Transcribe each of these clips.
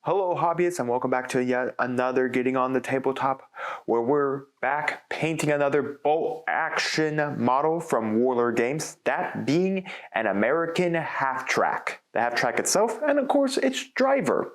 Hello hobbyists, and welcome back to yet another Getting on the Tabletop, where we're back painting another bolt action model from Warlord Games, that being an American half-track. The half-track itself, and of course its driver.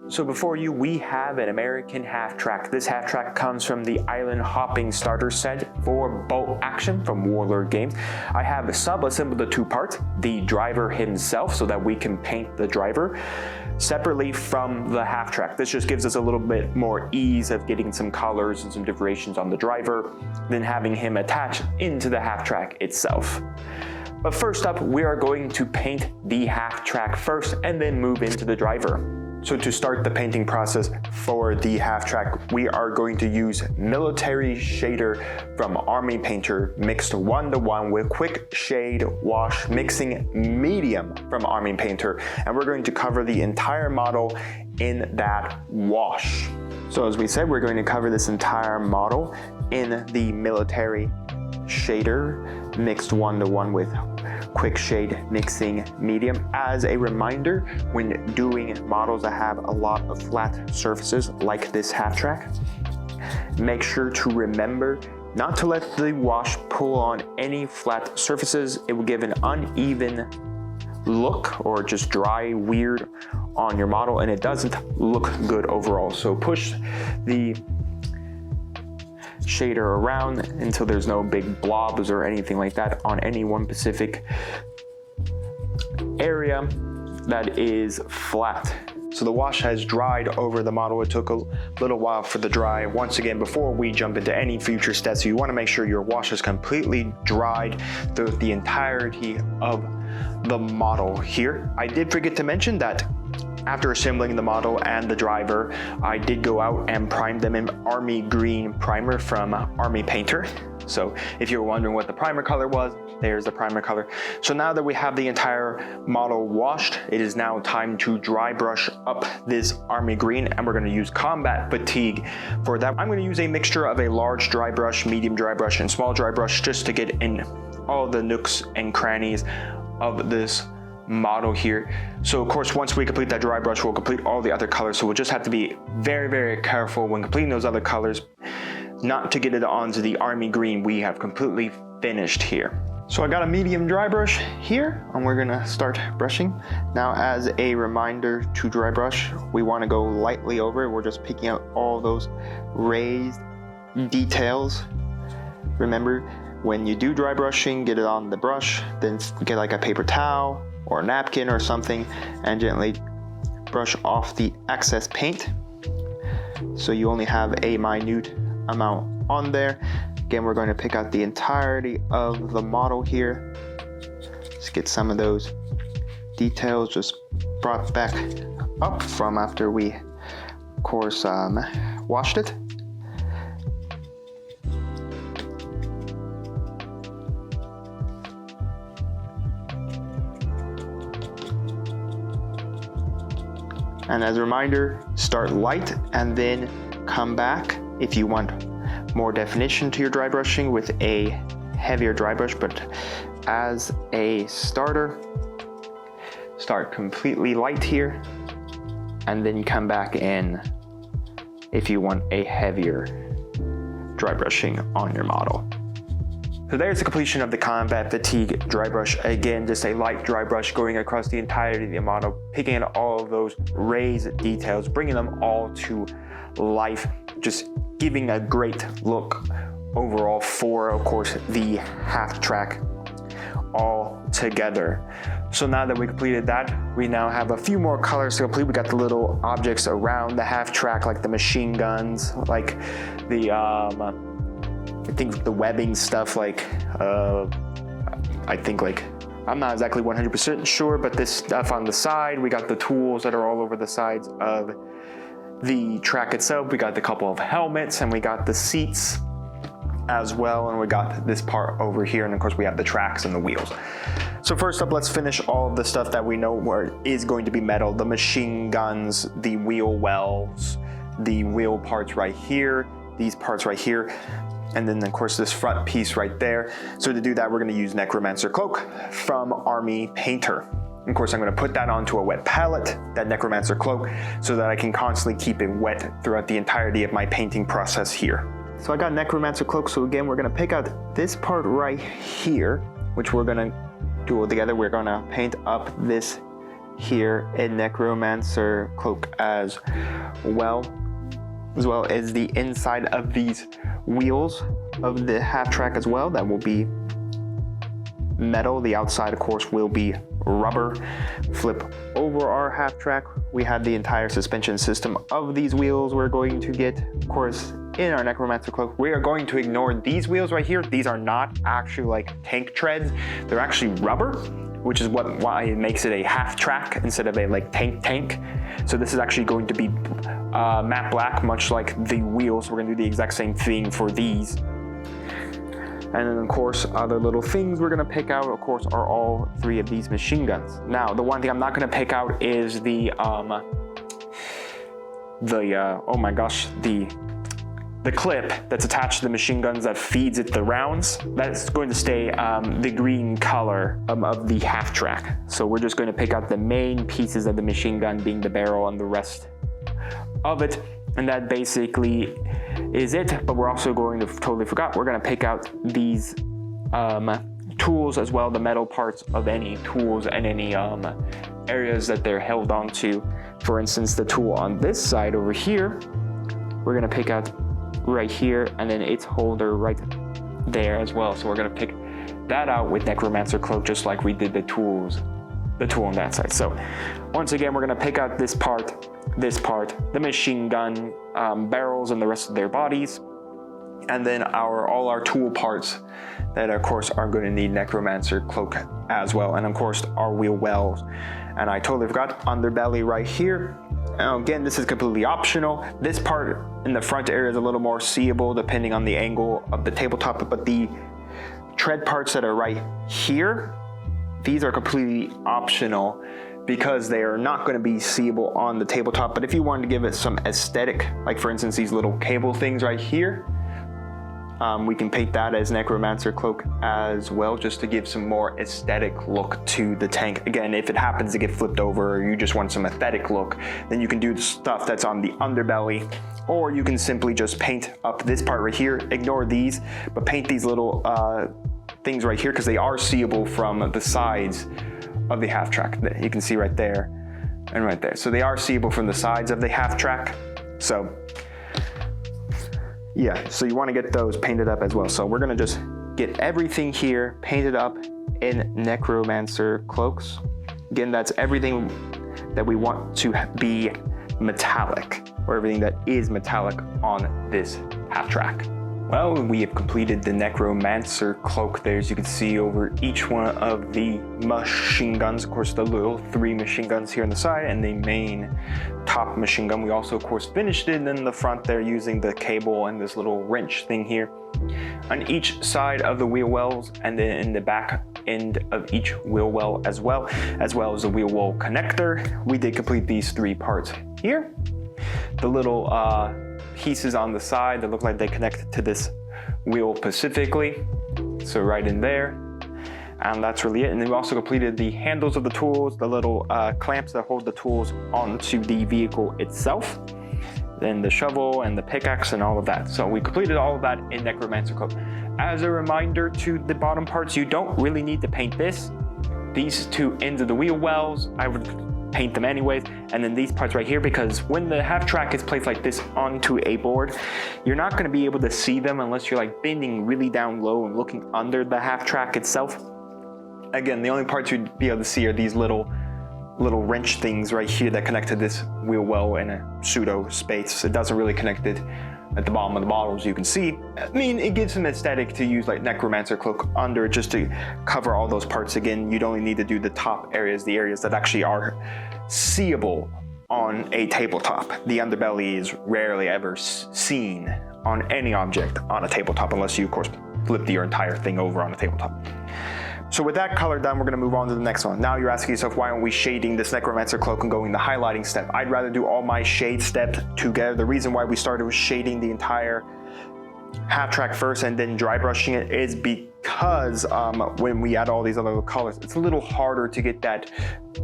So before you, we have an American half-track. This half-track comes from the Island Hopping starter set for bolt action from Warlord Games. I have sub-assembled the two parts, the driver himself, so that we can paint the driver separately from the half-track. This just gives us a little bit more ease of getting some colors and some differentiations on the driver than having him attached into the half-track itself. But first up, we are going to paint the half-track first and then move into the driver. So to start the painting process for the half-track, we are going to use military shader from Army Painter mixed 1:1 with quick shade wash mixing medium from Army Painter, and we're going to cover the entire model in that wash. So as we said, we're going to cover this entire model in the military shader mixed 1:1 with quick shade mixing medium. As a reminder, when doing models that have a lot of flat surfaces like this half-track, make sure to remember not to let the wash pull on any flat surfaces. It will give an uneven look or just dry weird on your model, and it doesn't look good overall. So push the shader around until there's no big blobs or anything like that on any one specific area that is flat. So the wash has dried over the model. It took a little while for the dry. Once again, before we jump into any future steps, you want to make sure your wash is completely dried throughout the entirety of the model here. I did forget to mention that after assembling the model and the driver, I did go out and prime them in Army Green primer from Army Painter. So if you were wondering what the primer color was, there's the primer color. So now that we have the entire model washed, it is now time to dry brush up this Army Green, and we're going to use Combat Fatigue. For that, I'm going to use a mixture of a large dry brush, medium dry brush, and small dry brush just to get in all the nooks and crannies of this model here. So of course, once we complete that dry brush, we'll complete all the other colors. So we'll just have to be very, very careful when completing those other colors not to get it onto the Army Green we have completely finished here. So I got a medium dry brush here, and we're gonna start brushing. Now, as a reminder to dry brush, we wanna go lightly over it. We're just picking out all those raised details. Remember, when you do dry brushing, get it on the brush, then get like a paper towel or a napkin or something and gently brush off the excess paint so you only have a minute amount on there. Again, we're going to pick out the entirety of the model here. Let's get some of those details just brought back up from after we, of course, washed it. And as a reminder, start light and then come back if you want more definition to your dry brushing with a heavier dry brush. But as a starter, start completely light here and then come back in if you want a heavier dry brushing on your model. So there's the completion of the Combat Fatigue dry brush. Again, just a light dry brush going across the entirety of the model, picking out all of those raised details, bringing them all to life, just giving a great look overall for, of course, the half-track all together. So now that we completed that, we now have a few more colors to complete. We got the little objects around the half-track, like the machine guns, like the I think the webbing stuff, like I think, like, I'm not exactly 100% sure, but this stuff on the side, we got the tools that are all over the sides of the track itself. We got the couple of helmets, and we got the seats as well, and we got this part over here, and of course we have the tracks and the wheels. So first up, let's finish all of the stuff that we know where is going to be metal: the machine guns, the wheel wells, the wheel parts right here, these parts right here. and then of course this front piece right there. So to do that, we're going to use Necromancer Cloak from Army Painter. Of course, I'm going to put that onto a wet palette, that Necromancer Cloak, so that I can constantly keep it wet throughout the entirety of my painting process here. So I got Necromancer Cloak, so again, we're going to pick out this part right here, which we're going to do all together. We're going to paint up this here in Necromancer Cloak as well as the inside of these wheels of the half-track as well. That will be metal. The outside, of course, will be rubber. Flip over our half-track. We have the entire suspension system of these wheels we're going to get, of course, in our Necromancer Cloak. We are going to ignore these wheels right here. These are not actually like tank treads. They're actually rubber, which is why it makes it a half-track instead of a like tank. So this is actually going to be matte black, much like the wheels. We're going to do the exact same thing for these. And then of course, other little things we're gonna pick out, of course, are all three of these machine guns. Now, the one thing I'm not gonna pick out is the clip that's attached to the machine guns that feeds it the rounds. That's going to stay the green color of the half-track. So we're just going to pick out the main pieces of the machine gun, being the barrel and the rest of it. And that basically is it, but we're also going to, totally forgot, we're going to pick out these tools as well, the metal parts of any tools and any areas that they're held onto. For instance, the tool on this side over here, we're going to pick out right here, and then its holder right there as well. So we're going to pick that out with Necromancer Cloak, just like we did the tool on that side. So once again, we're going to pick out this part, the machine gun barrels and the rest of their bodies, and then all our tool parts that of course are going to need Necromancer Cloak as well, and of course our wheel wells. And I totally forgot, underbelly right here. Now again, this is completely optional. This part in the front area is a little more seeable depending on the angle of the tabletop, but the tread parts that are right here, these are completely optional because they are not going to be seeable on the tabletop. But if you wanted to give it some aesthetic, like for instance these little cable things right here, we can paint that as Necromancer Cloak as well, just to give some more aesthetic look to the tank. Again, if it happens to get flipped over, or you just want some aesthetic look, then you can do the stuff that's on the underbelly, or you can simply just paint up this part right here, ignore these, but paint these little things right here, because they are seeable from the sides of the half-track. You can see right there and right there. So they are seeable from the sides of the half-track. So yeah, so you want to get those painted up as well. So we're going to just get everything here painted up in Necromancer Cloaks. Again, that's everything that we want to be metallic, or everything that is metallic on this half-track. Well, we have completed the Necromancer Cloak there, as you can see over each one of the machine guns. Of course, the little 3 machine guns here on the side and the main top machine gun. We also, of course, finished it in the front there using the cable and this little wrench thing here on each side of the wheel wells, and then in the back end of each wheel well as well as the wheel well connector. We did complete these 3 parts here. The little pieces on the side that look like they connect to this wheel specifically, so right in there, and that's really it. And then we also completed the handles of the tools, the little clamps that hold the tools onto the vehicle itself, then the shovel and the pickaxe and all of that. So we completed all of that in Necromancer Cloak. As a reminder to the bottom parts, you don't really need to paint this. These 2 ends of the wheel wells, I would paint them anyways, and then these parts right here, because when the half-track is placed like this onto a board, you're not going to be able to see them unless you're like bending really down low and looking under the half-track itself. Again, the only parts you'd be able to see are these little wrench things right here that connect to this wheel well in a pseudo space. It doesn't really connect it at the bottom of the bottle, as you can see. I mean, it gives some aesthetic to use like Necromancer Cloak under it, just to cover all those parts. Again, you'd only need to do the top areas, the areas that actually are seeable on a tabletop. The underbelly is rarely ever seen on any object on a tabletop, unless you, of course, flip your entire thing over on a tabletop. So with that color done, we're going to move on to the next one. Now you're asking yourself, why aren't we shading this Necromancer Cloak and going the highlighting step? I'd rather do all my shade steps together. The reason why we started with shading the entire half-track first and then dry brushing it is because when we add all these other colors, it's a little harder to get that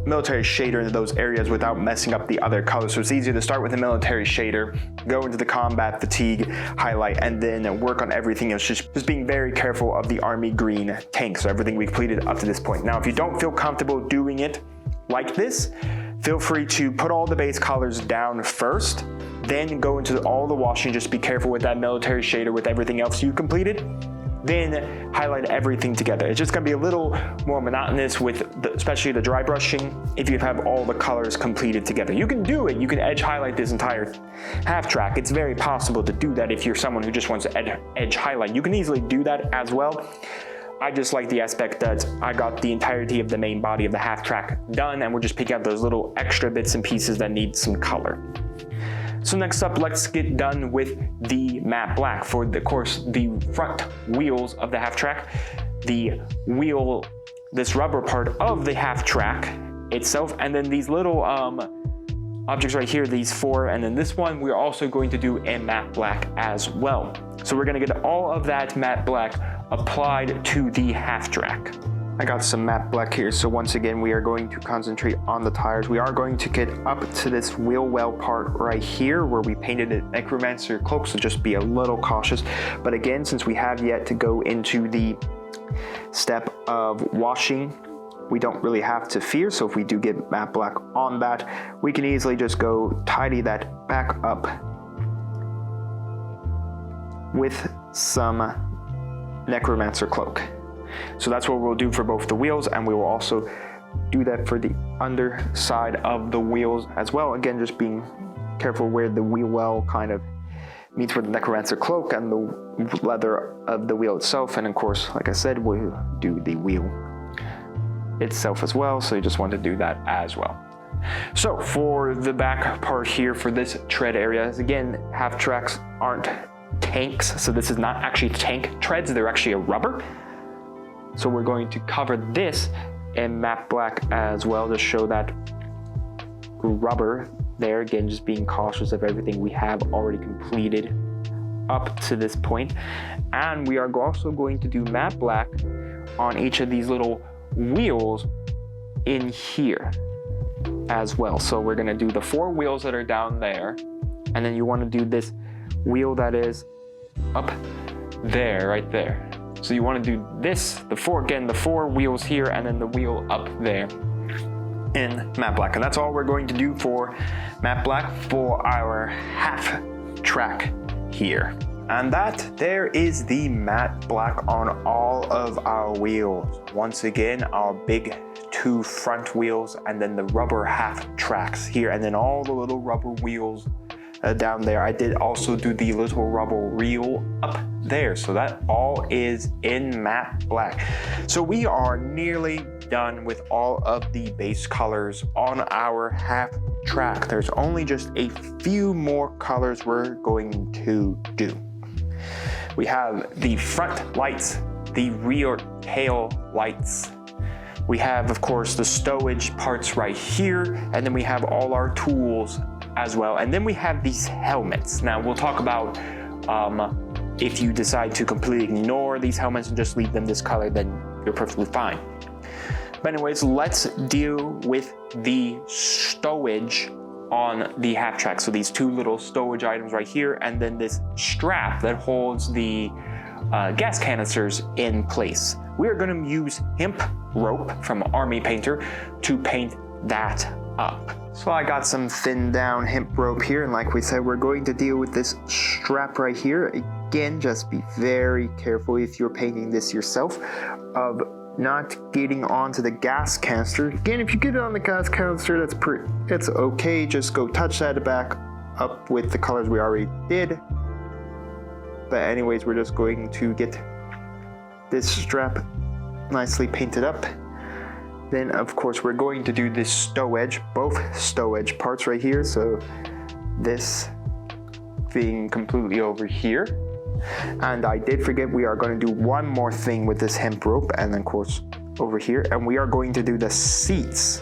military shader into those areas without messing up the other colors. So it's easier to start with the military shader, go into the combat fatigue highlight, and then work on everything else, just being very careful of the army green tank, so everything we completed up to this point. Now, if you don't feel comfortable doing it like this, feel free to put all the base colors down first, then go into all the washing. Just be careful with that military shader with everything else you completed. Then highlight everything together. It's just gonna be a little more monotonous with especially the dry brushing if you have all the colors completed together. You can do it, you can edge highlight this entire half-track. It's very possible to do that if you're someone who just wants to edge highlight. You can easily do that as well. I just like the aspect that I got the entirety of the main body of the half-track done, and we're just picking out those little extra bits and pieces that need some color. So next up, let's get done with the matte black. For, of course, the front wheels of the half-track, the wheel, this rubber part of the half-track itself, and then these little objects right here, these four, and then this one, we're also going to do in matte black as well. So we're gonna get all of that matte black applied to the half-track. I got some matte black here, so once again we are going to concentrate on the tires. We are going to get up to this wheel well part right here where we painted an necromancer cloak, so just be a little cautious. But again, since we have yet to go into the step of washing, we don't really have to fear. So if we do get matte black on that, we can easily just go tidy that back up with some necromancer cloak. So that's what we'll do for both the wheels, and we will also do that for the underside of the wheels as well. Again, just being careful where the wheel well kind of meets with the necromancer cloak and the leather of the wheel itself. And of course, like I said, we'll do the wheel itself as well, so you just want to do that as well. So for the back part here for this tread area, again, half-tracks aren't tanks, so this is not actually tank treads, they're actually a rubber. So we're going to cover this in matte black as well to show that rubber there. Again, just being cautious of everything we have already completed up to this point. And we are also going to do matte black on each of these little wheels in here as well. So we're gonna do the four wheels that are down there, and then you wanna do this wheel that is up there, right there. So you want to do this, the four wheels here, and then the wheel up there in matte black. And that's all we're going to do for matte black for our half-track here. And that there is the matte black on all of our wheels. Once again, our big two front wheels, and then the rubber half-tracks here, and then all the little rubber wheels down there. I did also do the little rubber wheel up there, so that all is in matte black. So we are nearly done with all of the base colors on our half-track. There's only just a few more colors we're going to do. We have the front lights, the rear tail lights. We have, of course, the stowage parts right here, and then we have all our tools as well. And then we have these helmets. Now we'll talk about if you decide to completely ignore these helmets and just leave them this color, then you're perfectly fine. But anyways, let's deal with the stowage on the half-track. So these two little stowage items right here, and then this strap that holds the gas canisters in place. We are going to use hemp rope from Army Painter to paint that up. So I got some thinned down hemp rope here, and like we said, we're going to deal with this strap right here. Again, just be very careful if you're painting this yourself of not getting onto the gas canister. Again, if you get it on the gas canister, it's okay. Just go touch that back up with the colors we already did. But anyways, we're just going to get this strap nicely painted up. Then of course we're going to do this stowage, both stowage parts right here. So this being completely over here. And I did forget, we are going to do one more thing with this hemp rope, and then of course over here, and we are going to do the seats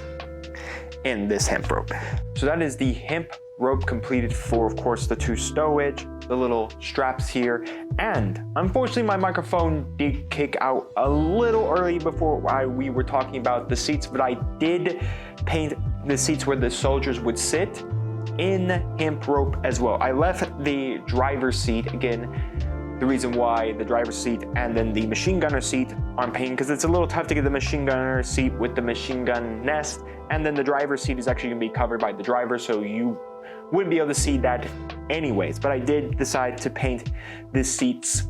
in this hemp rope. So that is the hemp rope completed for, of course, the 2 stowage, the little straps here, and unfortunately my microphone did kick out a little early before we were talking about the seats, but I did paint the seats where the soldiers would sit in hemp rope as well. I left the driver's seat, again, the reason why the driver's seat and then the machine gunner seat aren't painted, because it's a little tough to get the machine gunner seat with the machine gun nest, and then the driver's seat is actually going to be covered by the driver, so you wouldn't be able to see that anyways. But I did decide to paint the seats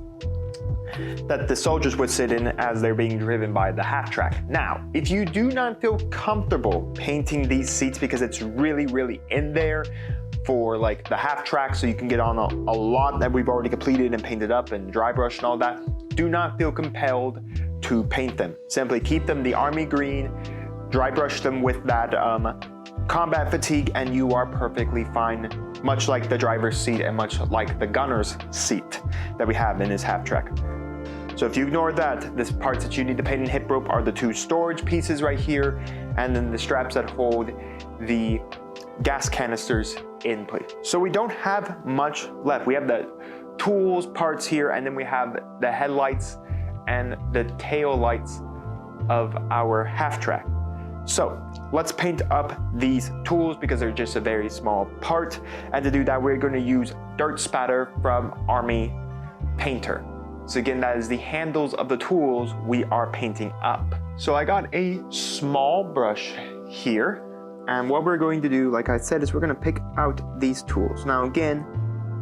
that the soldiers would sit in as they're being driven by the half-track. Now, if you do not feel comfortable painting these seats because it's really in there for like the half-track, so you can get on a lot that we've already completed and painted up and dry brush and all that, do not feel compelled to paint them. Simply keep them the army green, dry brush them with that combat fatigue, and you are perfectly fine, much like the driver's seat and much like the gunner's seat that we have in this half-track. So if you ignore that, the parts that you need to paint in hip rope are the 2 storage pieces right here, and then the straps that hold the gas canisters in place. So we don't have much left. We have the tools parts here, and then we have the headlights and the tail lights of our half-track. So let's paint up these tools because they're just a very small part. And to do that, we're going to use dirt spatter from Army Painter. So again, that is the handles of the tools we are painting up. So I got a small brush here. And what we're going to do, like I said, is we're going to pick out these tools. Now again,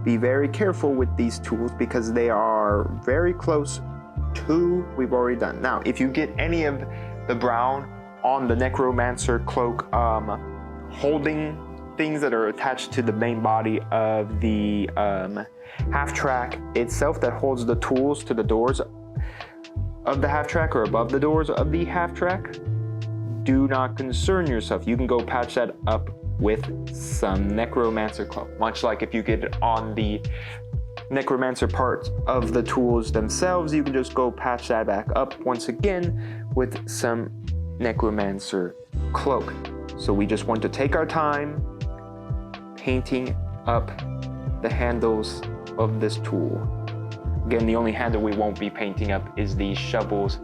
be very careful with these tools because they are very close to what we've already done. Now, if you get any of the brown on the necromancer cloak holding things that are attached to the main body of the half-track itself that holds the tools to the doors of the half-track or above the doors of the half-track, do not concern yourself. You can go patch that up with some necromancer cloak, much like if you get it on the necromancer parts of the tools themselves, you can just go patch that back up once again with some necromancer cloak. So we just want to take our time painting up the handles of this tool. Again, the only handle we won't be painting up is the shovel's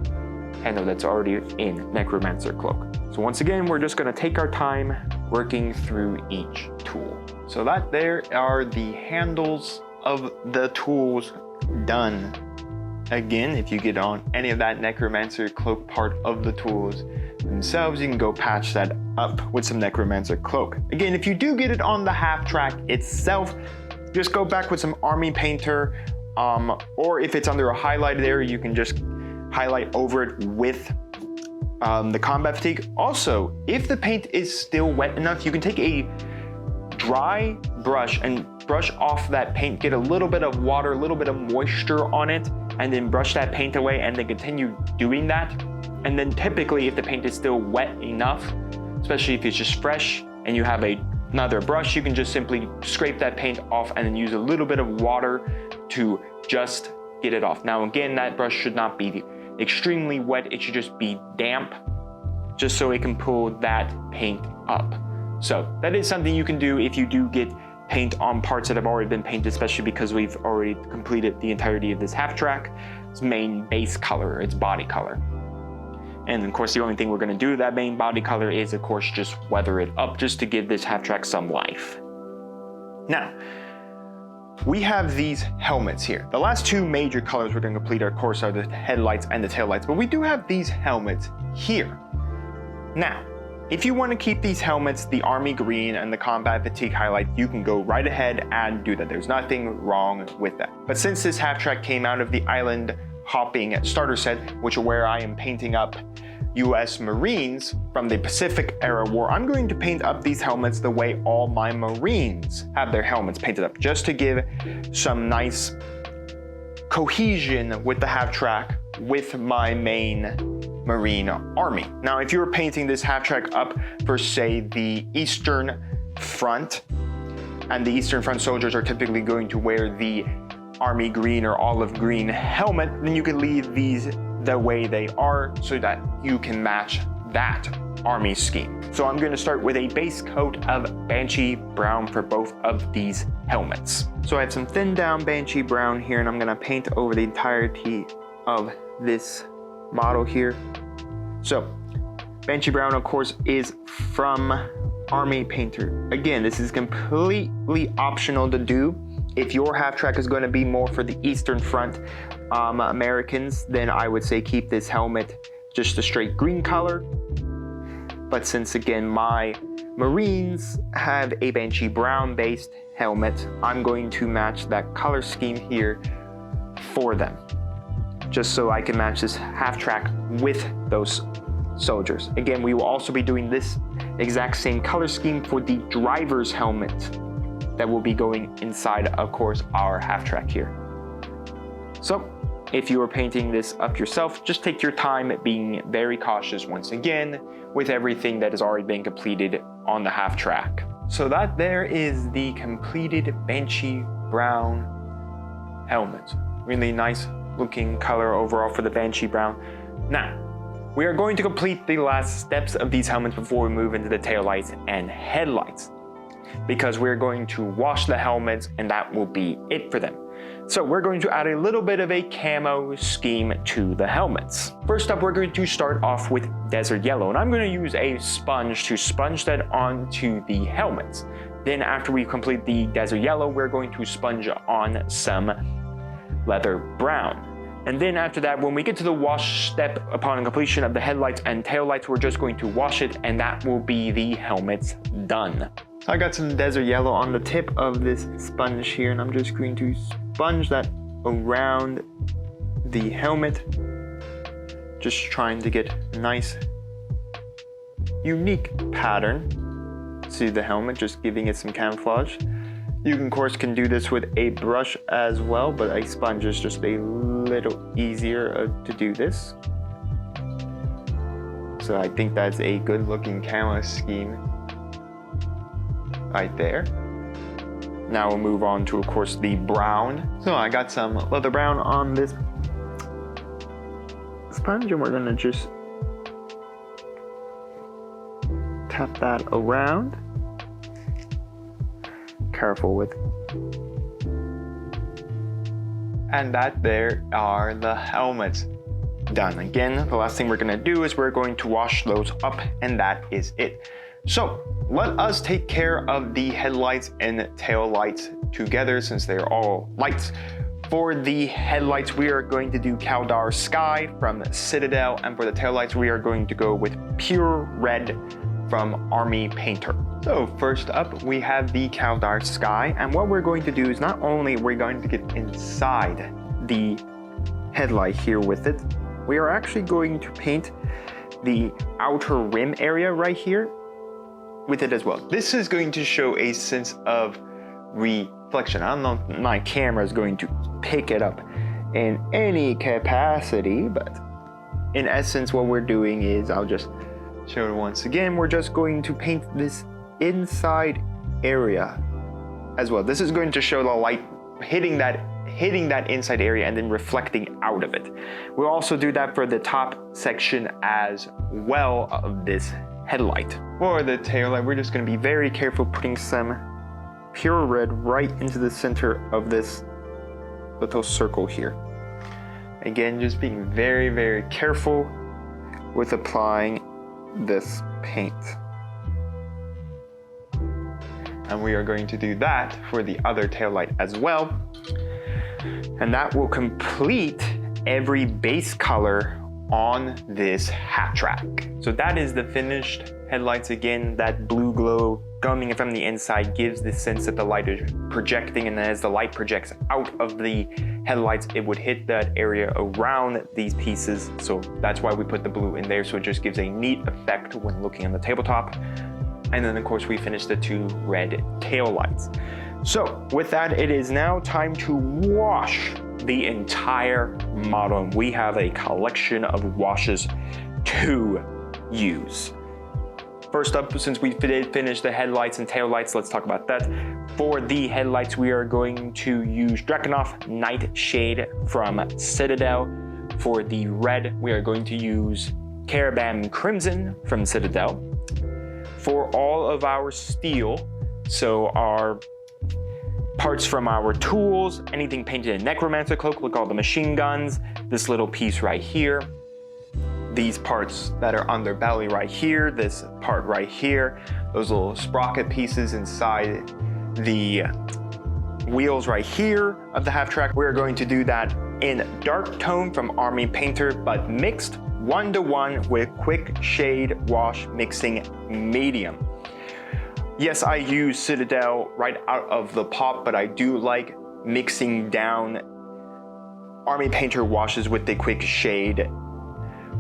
handle that's already in necromancer cloak. So once again, we're just going to take our time working through each tool. So that there are the handles of the tools done. Again, if you get on any of that necromancer cloak part of the tools themselves, you can go patch that up with some necromancer cloak. Again, if you do get it on the half-track itself, just go back with some Army Painter, or if it's under a highlighted area, you can just highlight over it with the combat fatigue. Also, if the paint is still wet enough, you can take a dry brush and brush off that paint, get a little bit of water, a little bit of moisture on it, and then brush that paint away and then continue doing that. And then typically if the paint is still wet enough, especially if it's just fresh and you have another brush, you can just simply scrape that paint off and then use a little bit of water to just get it off. Now again, that brush should not be extremely wet, it should just be damp, just so it can pull that paint up. So that is something you can do if you do get paint on parts that have already been painted, especially because we've already completed the entirety of this half-track. Its main base color, its body color. And of course, the only thing we're going to do with that main body color is, of course, just weather it up just to give this half-track some life. Now, we have these helmets here. The last 2 major colors we're going to complete, of course, are the headlights and the taillights, but we do have these helmets here. Now, if you want to keep these helmets, the army green and the combat fatigue highlight, you can go right ahead and do that. There's nothing wrong with that. But since this half-track came out of the island hopping starter set, which is where I am painting up US Marines from the Pacific era war, I'm going to paint up these helmets the way all my Marines have their helmets painted up, just to give some nice cohesion with the half-track with my main Marine army. Now, if you're painting this half-track up for, say, the Eastern Front, and the Eastern Front soldiers are typically going to wear the army green or olive green helmet, then you can leave these the way they are so that you can match that army scheme. So I'm going to start with a base coat of Banshee Brown for both of these helmets. So I have some thinned down Banshee Brown here, and I'm going to paint over the entirety of this model here. So Banshee Brown, of course, is from Army Painter. Again, this is completely optional to do. If your half-track is going to be more for the Eastern Front Americans, then I would say keep this helmet just a straight green color. But since, again, my Marines have a Banshee Brown based helmet, I'm going to match that color scheme here for them, just so I can match this half-track with those soldiers. Again, we will also be doing this exact same color scheme for the driver's helmet that will be going inside, of course, our half-track here. So if you are painting this up yourself, just take your time, being very cautious once again with everything that has already been completed on the half-track. So that there is the completed Banshee Brown helmet. Really nice looking color overall for the Banshee Brown. Now, we are going to complete the last steps of these helmets before we move into the taillights and headlights, because we're going to wash the helmets and that will be it for them. So we're going to add a little bit of a camo scheme to the helmets. First up, we're going to start off with Desert Yellow, and I'm going to use a sponge to sponge that onto the helmets. Then after we complete the Desert Yellow, we're going to sponge on some Leather Brown. And then after that, when we get to the wash step upon completion of the headlights and taillights, we're just going to wash it, and that will be the helmets done. I got some Desert Yellow on the tip of this sponge here, and I'm just going to sponge that around the helmet, just trying to get a nice unique pattern to the helmet, just giving it some camouflage. You can, of course, do this with a brush as well, but a sponge is just a little easier to do this. So I think that's a good looking camo scheme right there. Now we'll move on to, of course, the brown. So I got some Leather Brown on this sponge, and we're gonna just tap that around. Careful with. And that there are the helmets done. Again, the last thing we're gonna do is we're going to wash those up, and that is it. So let us take care of the headlights and tail lights together, since they're all lights. For the headlights, we are going to do Kaldar Sky from Citadel, and for the tail lights, we are going to go with Pure Red from Army Painter. So first up, we have the Kaldar Sky, and what we're going to do is not only we're going to get inside the headlight here with it, we are actually going to paint the outer rim area right here with it as well. This is going to show a sense of reflection. I don't know if my camera is going to pick it up in any capacity, but in essence what we're doing is, I'll just show it once again, we're just going to paint this inside area as well. This is going to show the light hitting that inside area and then reflecting out of it. We'll also do that for the top section as well of this headlight. For the tail light, we're just going to be very careful putting some Pure Red right into the center of this little circle here. Again, just being very, very careful with applying this paint. And we are going to do that for the other tail light as well. And that will complete every base color on this half-track. So that is the finished headlights. Again, that blue glow coming from the inside gives the sense that the light is projecting, and as the light projects out of the headlights, it would hit that area around these pieces. So that's why we put the blue in there, so it just gives a neat effect when looking on the tabletop. And then of course we finished the two red tail lights. So with that, it is now time to wash the entire model, and we have a collection of washes to use. First up, since we did finish the headlights and tail lights, let's talk about that. For the headlights, we are going to use Drakenhof Nightshade from Citadel. For the red, we are going to use Caravan Crimson from Citadel. For all of our steel, so our parts from our tools, anything painted in Necromancer Cloak, like all the machine guns, this little piece right here, these parts that are underbelly right here, this part right here, those little sprocket pieces inside the wheels right here of the half-track. We're going to do that in dark tone from Army Painter, but mixed 1-to-1 with quick shade wash mixing medium. Yes, I use Citadel right out of the pot, but I do like mixing down Army Painter washes with the quick shade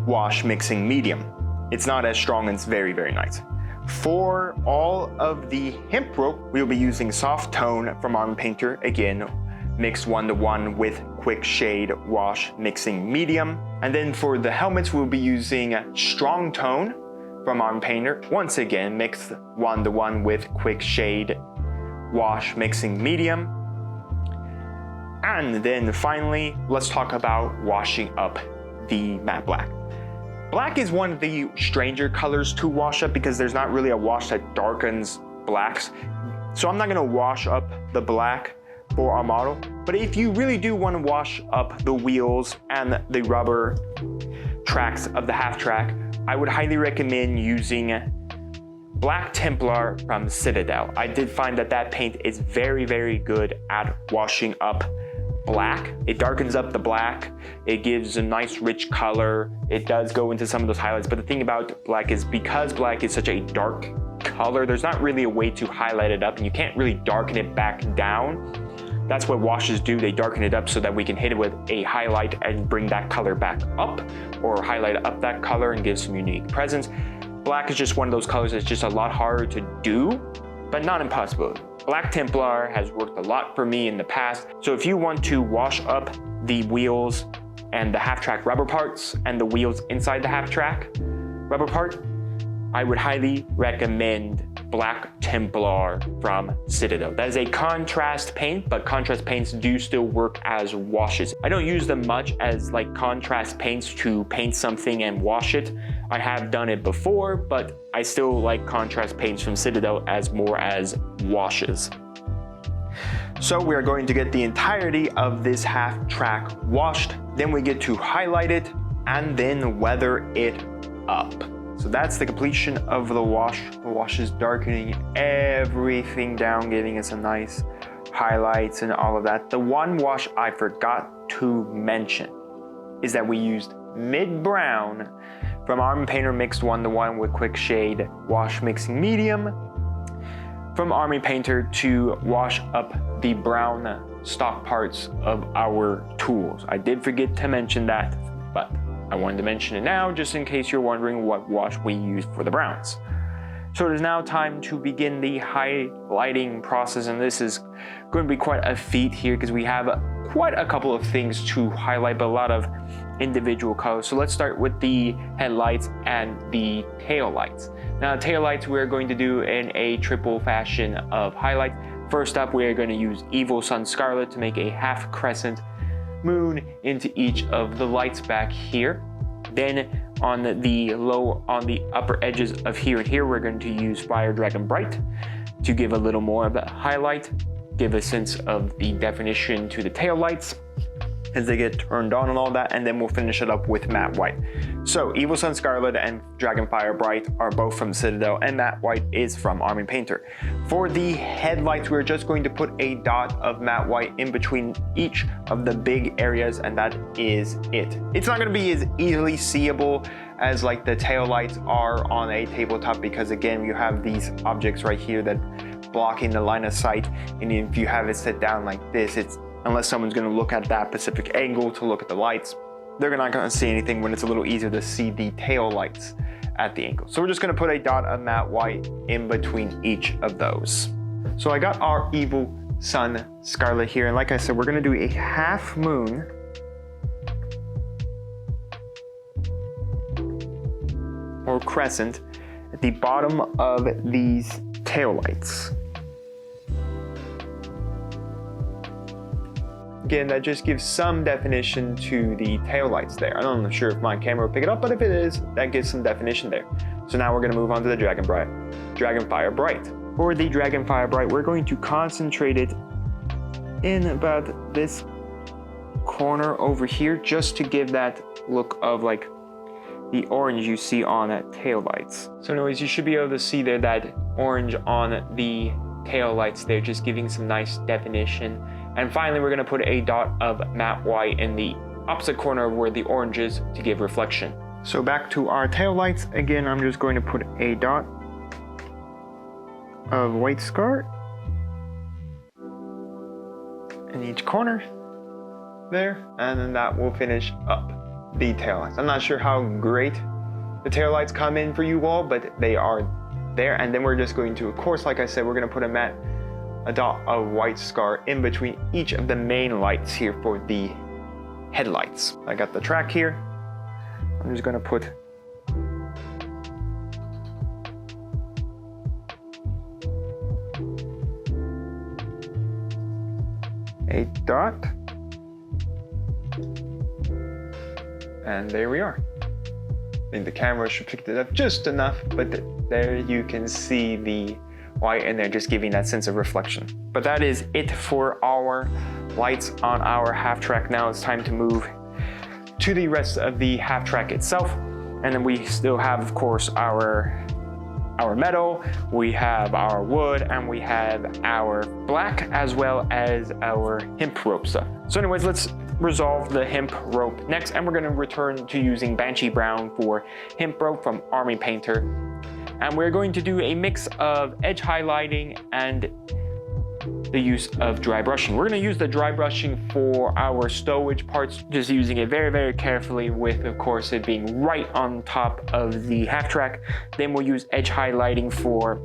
wash mixing medium. It's not as strong and it's very, very nice. For all of the hemp rope, we'll be using soft tone from Army Painter, again, mixed 1-to-1 with quick shade wash mixing medium. And then for the helmets, we'll be using strong tone from Army Painter, once again, mixed 1-to-1 with quick shade wash mixing medium. And then finally, let's talk about washing up the matte black. Black is one of the stranger colors to wash up because there's not really a wash that darkens blacks. So I'm not gonna wash up the black for our model, but if you really do want to wash up the wheels and the rubber tracks of the half-track, I would highly recommend using Black Templar from Citadel. I did find that that paint is very, very good at washing up black. It darkens up the black, it gives a nice rich color, it does go into some of those highlights, but the thing about black is because black is such a dark color, there's not really a way to highlight it up and you can't really darken it back down. That's what washes do, they darken it up so that we can hit it with a highlight and bring that color back up, or highlight up that color and give some unique presence. Black is just one of those colors that's just a lot harder to do, but not impossible. Black Templar has worked a lot for me in the past, so if you want to wash up the wheels and the half-track rubber parts and the wheels inside the half-track rubber part, I would highly recommend Black Templar from Citadel. That is a contrast paint, but contrast paints do still work as washes. I don't use them much as like contrast paints to paint something and wash it. I have done it before, but I still like contrast paints from Citadel as more as washes. So we're going to get the entirety of this half-track washed, then we get to highlight it and then weather it up. So that's the completion of the wash. The wash is darkening everything down, giving us a nice highlights and all of that. The one wash I forgot to mention is that we used mid-brown from Army Painter mixed 1-to-1 with quick shade wash mixing medium from Army Painter to wash up the brown stock parts of our tools. I did forget to mention that, but I wanted to mention it now just in case you're wondering what wash we used for the browns. So it is now time to begin the highlighting process, and this is going to be quite a feat here because we have quite a couple of things to highlight, but a lot of individual colors. So let's start with the headlights and the tail lights. Now tail lights we're going to do in a triple fashion of highlights. First up, we are going to use Evil Sun Scarlet to make a half crescent moon into each of the lights back here. Then on the upper edges of here and here, we're going to use Fire Dragon Bright to give a little more of a highlight, give a sense of the definition to the tail lights as they get turned on and all that, and then we'll finish it up with matte white. So Evil Sun Scarlet and Dragonfire Bright are both from Citadel, and matte white is from Army Painter. For the headlights, we're just going to put a dot of matte white in between each of the big areas, and that is it. It's not going to be as easily seeable as like the tail lights are on a tabletop, because again, you have these objects right here that blocking the line of sight, and if you have it set down like this, it's unless someone's going to look at that specific angle to look at the lights, they're not going to see anything when it's a little easier to see the tail lights at the angle. So we're just going to put a dot of matte white in between each of those. So I got our Evil Sun Scarlet here, and like I said, we're going to do a half moon or crescent at the bottom of these tail lights. again, that just gives some definition to the tail lights there. I'm not sure if my camera will pick it up, but if it is, that gives some definition there. So now we're going to move on to the Dragonfire Bright. For the Dragonfire Bright, we're going to concentrate it in about this corner over here, just to give that look of like the orange you see on tail lights. So anyways, you should be able to see there that orange on the tail lights there, just giving some nice definition. And finally, we're going to put a dot of matte white in the opposite corner of where the orange is to give reflection. So back to our tail lights, again, I'm just going to put a dot of white scar in each corner there, and then that will finish up the tail lights. I'm not sure how great the tail lights come in for you all, but they are there. And then we're just going to, of course, like I said, we're going to put a dot of white scar in between each of the main lights here for the headlights. I got the track here. I'm just going to put a dot, and there we are. I think the camera should pick it up just enough, but there you can see the white in there, just giving that sense of reflection. But that is it for our lights on our half-track. Now it's time to move to the rest of the half-track itself. And then we still have, of course, our metal, we have our wood, and we have our black, as well as our hemp rope stuff. So anyways, let's resolve the hemp rope next, and we're going to return to using Banshee Brown for hemp rope from Army Painter. And we're going to do a mix of edge highlighting and the use of dry brushing. We're going to use the dry brushing for our stowage parts, just using it very, very carefully, with, of course, it being right on top of the half-track. Then we'll use edge highlighting for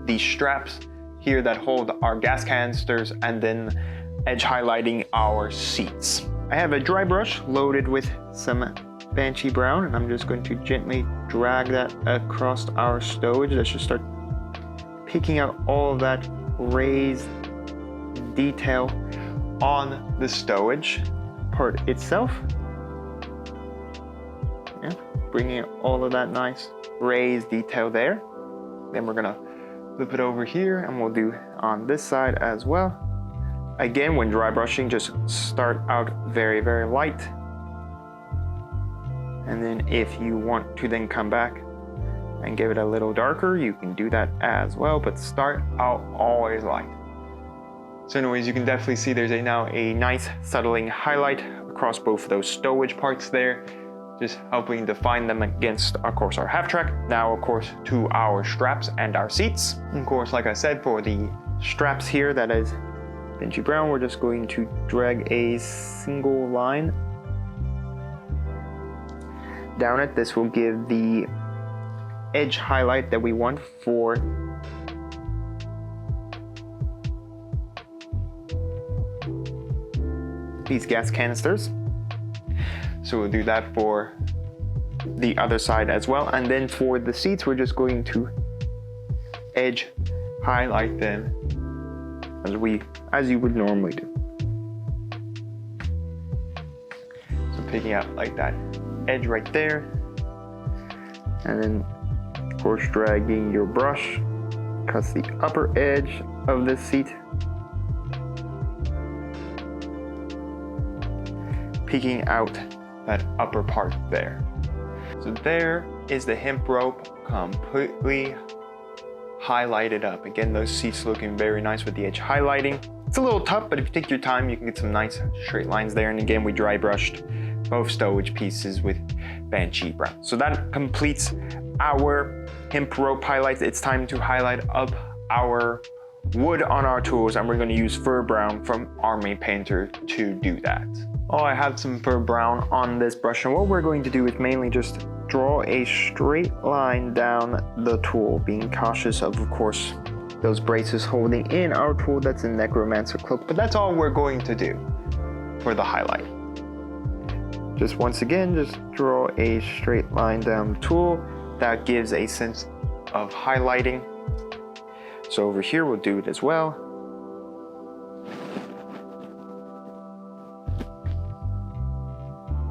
the straps here that hold our gas canisters, and then edge highlighting our seats. I have a dry brush loaded with some Banshee Brown, and I'm just going to gently drag that across our stowage. That should start picking out all of that raised detail on the stowage part itself. Yeah, bringing all of that nice raised detail there. Then we're gonna flip it over here, and we'll do on this side as well. Again, when dry brushing, just start out very, very light. And then if you want to then come back and give it a little darker, you can do that as well, but start out always light. So anyways, you can definitely see there's now a nice settling highlight across both of those stowage parts there, just helping define them against, of course, our half-track. Now, of course, to our straps and our seats. Of course, like I said, for the straps here, that is Banshee Brown, we're just going to drag a single line down it. This will give the edge highlight that we want for these gas canisters. So we'll do that for the other side as well. And then for the seats, we're just going to edge highlight them as you would normally do. So picking out like that edge right there, and then of course dragging your brush across the upper edge of this seat, peeking out that upper part there. So there is the hemp rope completely highlighted up. Again, those seats looking very nice with the edge highlighting. It's a little tough, but if you take your time, you can get some nice straight lines there. And again, we dry brushed both stowage pieces with Banshee Brown. So that completes our hemp rope highlights. It's time to highlight up our wood on our tools, and we're going to use Fur Brown from Army Painter to do that. Oh, I have some Fur Brown on this brush, and what we're going to do is mainly just draw a straight line down the tool, being cautious of course, those braces holding in our tool. That's a Necromancer cloak, but that's all we're going to do for the highlight. Just once again, just draw a straight line down the tool. That gives a sense of highlighting. So over here, we'll do it as well.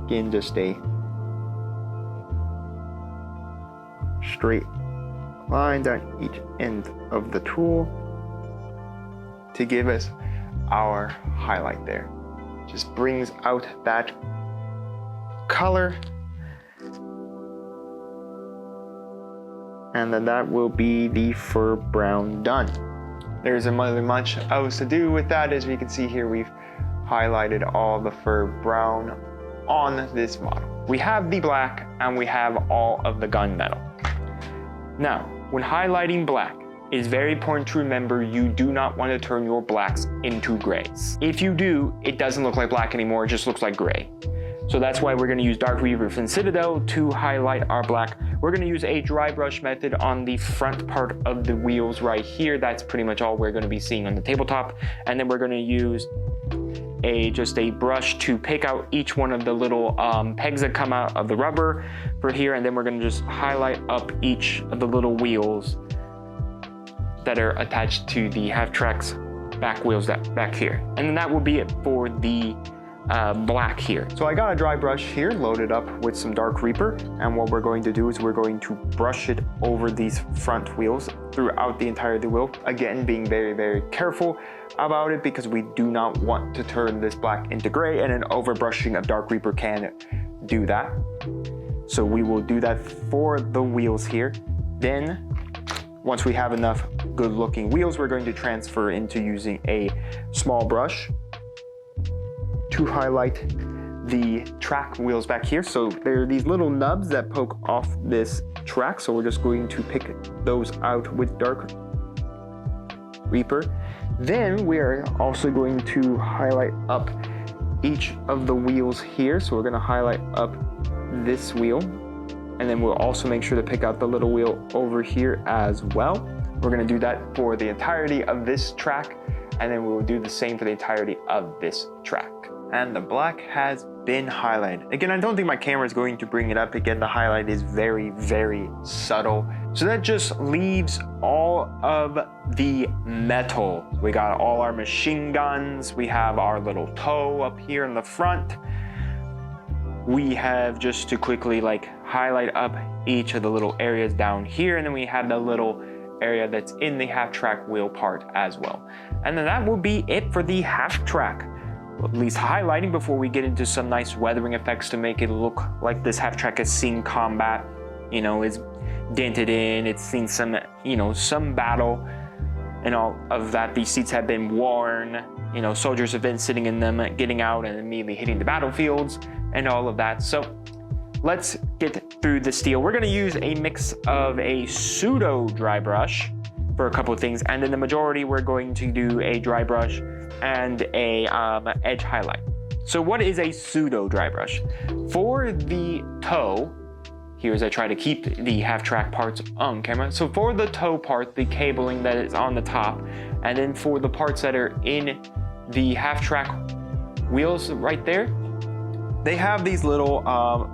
Again, just a straight line down each end of the tool to give us our highlight there. Just brings out that color. And then that will be the fur brown done. There isn't really much else to do with that. As we can see here, we've highlighted all the fur brown on this model. We have the black and we have all of the gunmetal. Now, when highlighting black, it is very important to remember you do not want to turn your blacks into grays. If you do, it doesn't look like black anymore, it just looks like gray. So that's why we're going to use Dark Reaver from Citadel to highlight our black. We're going to use a dry brush method on the front part of the wheels right here. That's pretty much all we're going to be seeing on the tabletop. And then we're going to use just a brush to pick out each one of the little pegs that come out of the rubber for here. And then we're going to just highlight up each of the little wheels that are attached to the half-tracks back wheels back here. And then that will be it for the black here. So I got a dry brush here loaded up with some Dark Reaper, and what we're going to do is we're going to brush it over these front wheels throughout the entire of the wheel. Again, being very, very careful about it because we do not want to turn this black into gray, and an overbrushing of Dark Reaper can do that. So we will do that for the wheels here. Then once we have enough good looking wheels, we're going to transfer into using a small brush to highlight the track wheels back here. So there are these little nubs that poke off this track. So we're just going to pick those out with Dark Reaper. Then we are also going to highlight up each of the wheels here. So we're going to highlight up this wheel. And then we'll also make sure to pick out the little wheel over here as well. We're going to do that for the entirety of this track. And then we will do the same for the entirety of this track. And the black has been highlighted. Again, I don't think my camera is going to bring it up. Again, the highlight is very, very subtle. So that just leaves all of the metal. We got all our machine guns. We have our little toe up here in the front. We have just to quickly highlight up each of the little areas down here. And then we have the little area that's in the half-track wheel part as well. And then that will be it for the half-track. At least highlighting before we get into some nice weathering effects to make it look like this half-track has seen combat. You know, it's dented in, it's seen some, some battle and all of that. These seats have been worn, soldiers have been sitting in them, getting out and immediately hitting the battlefields and all of that. So let's get through the steel. We're going to use a mix of a pseudo dry brush for a couple of things, and then the majority we're going to do a dry brush and a edge highlight. So what is a pseudo dry brush? For the toe, here as I try to keep the half-track parts on camera. So for the toe part, the cabling that is on the top, and then for the parts that are in the half-track wheels right there, they have these little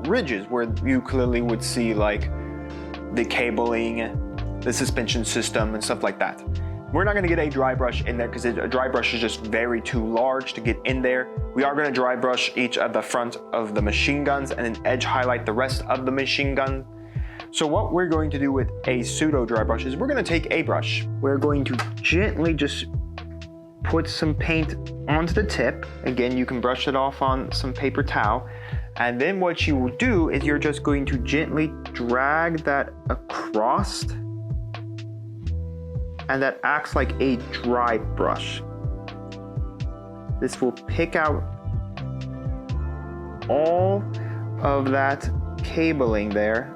ridges where you clearly would see the cabling, the suspension system and stuff like that. We're not going to get a dry brush in there because a dry brush is just too large to get in there. We are going to dry brush each of the front of the machine guns and then edge highlight the rest of the machine gun. So what we're going to do with a pseudo dry brush is we're going to take a brush. We're going to gently just put some paint onto the tip. Again, you can brush it off on some paper towel. And then what you will do is you're just going to gently drag that across, and that acts like a dry brush. This will pick out all of that cabling there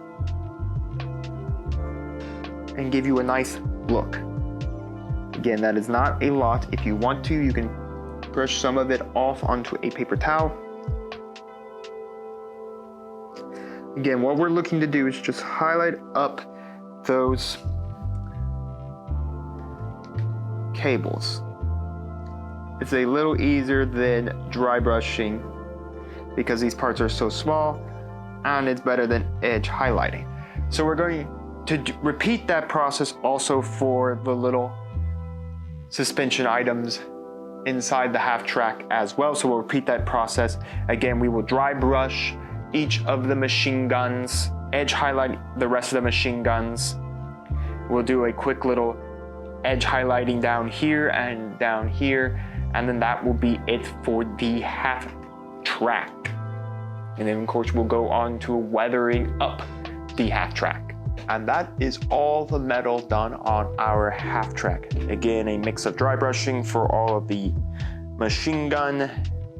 and give you a nice look. Again, that is not a lot. If you want to, you can brush some of it off onto a paper towel. Again, what we're looking to do is just highlight up those cables. It's a little easier than dry brushing because these parts are so small, and it's better than edge highlighting. So we're going to repeat that process also for the little suspension items inside the half-track as well. So we'll repeat that process. Again, we will dry brush each of the machine guns, edge highlight the rest of the machine guns. We'll do a quick little edge highlighting down here, and then that will be it for the half-track. And then of course we'll go on to weathering up the half-track. And that is all the metal done on our half-track. Again, a mix of dry brushing for all of the machine gun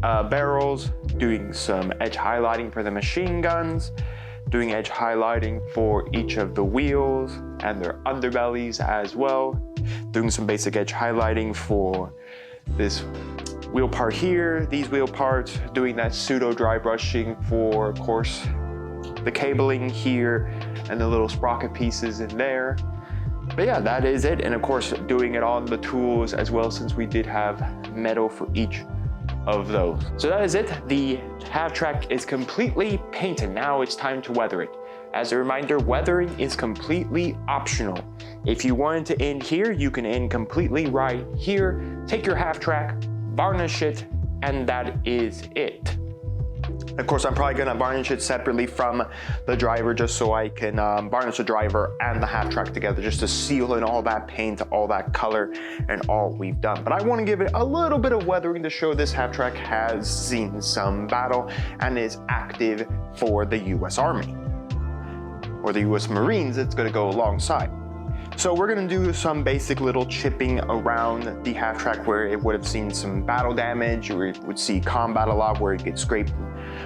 barrels, doing some edge highlighting for the machine guns, doing edge highlighting for each of the wheels and their underbellies as well, doing some basic edge highlighting for this wheel part here, these wheel parts, doing that pseudo dry brushing for, of course, the cabling here and the little sprocket pieces in there. But yeah, that is it. And of course, doing it on the tools as well, since we did have metal for each of those. So that is it. The half-track is completely painted. Now it's time to weather it. As a reminder, weathering is completely optional. If you wanted to end here, you can end completely right here. Take your half-track, varnish it, and that is it. Of course, I'm probably gonna varnish it separately from the driver, just so I can varnish the driver and the half-track together, just to seal in all that paint, all that color, and all we've done. But I wanna give it a little bit of weathering to show this half-track has seen some battle and is active for the US Army, or the US Marines. It's gonna go alongside. So we're gonna do some basic little chipping around the half-track where it would have seen some battle damage, or it would see combat a lot where it gets scraped,